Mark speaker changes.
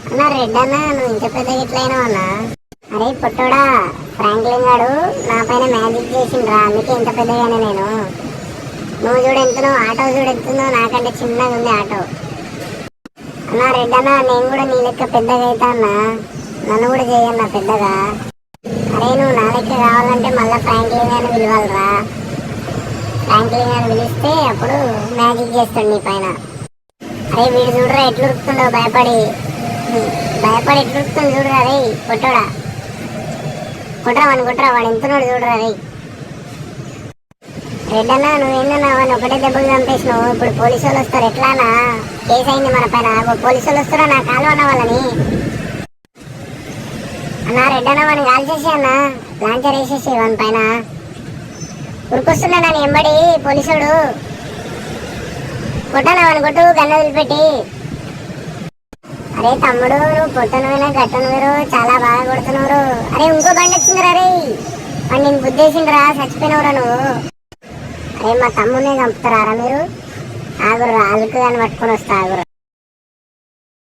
Speaker 1: అన్న రెడ్ అన్న, నువ్వు ఇంత పెద్ద ఇట్లయినా అన్న. అరే పొట్టోడా, ఫ్రాంక్లిన్ గాడు నా పైన మ్యాజిక్ చేసిండ్రా, అందుకే ఇంత పెద్దగానే నేను. నువ్వు చూడు ఎంతునో, ఆటో చూడు ఎంతుందో, నాకంటే చిన్నగా ఉంది ఆటో. అన్న రెడ్ అన్న, నేను కూడా నీ లెక్క పెద్దగా అవుతా అన్న, నన్ను కూడా చేయన్న పెద్దగా. అరే నువ్వు నా లెక్క కావాలంటే మళ్ళీ ఫ్రాంక్లిన్ గారిని పిలవాలరా. ఫ్రాంక్లిన్ గారిని పిలిస్తే అప్పుడు మ్యాజిక్ చేస్తాడు నీ పైన. అరే వీడు చూడరా ఎట్లు ఉరుకుతుండో, భయపడి భయపడి ఎట్లు ఉరుకుతుండు చూడరా రే కొట్టడా. కొట్టరా వాడు ఎంతున్నాడు చూడరా రే. రెడ్ అన్న, నువ్వేందన్నా వాడిని ఒకటే దెబ్బలు చంపేసినావు, ఇప్పుడు పోలీసు వాళ్ళు వస్తారు ఎట్లానా? కేసు అయింది మన పైన, పోలీసు వాళ్ళు వస్తారా నా కాలు అన్న వాళ్ళని. అన్న రెడ్ అన్న వాడిని కాల్ చేసి అన్న, లాంచర్ వేసేసి వాని పైన. ఉరికొస్తున్నా నన్ను ఎంబడి పోలీసుడు. కొట్టాను వాడిని, కొట్టు గన్న వదిలిపెట్టి. అరే తమ్ముడు, నువ్వు పొట్టనువేనా గట్టనువేరు, చాలా బాగా కొడుతున్నావు. అరే ఇంకో బండి వచ్చిందిరా రే, వాడు నేను బుద్ధేసిండ్రా, చచ్చిపోయినవురా నువ్వు. అరే మా తమ్మునే చంపుతారా మీరు? ఆగురు, అలుకు కానీ పట్టుకొని వస్తా ఆగురు.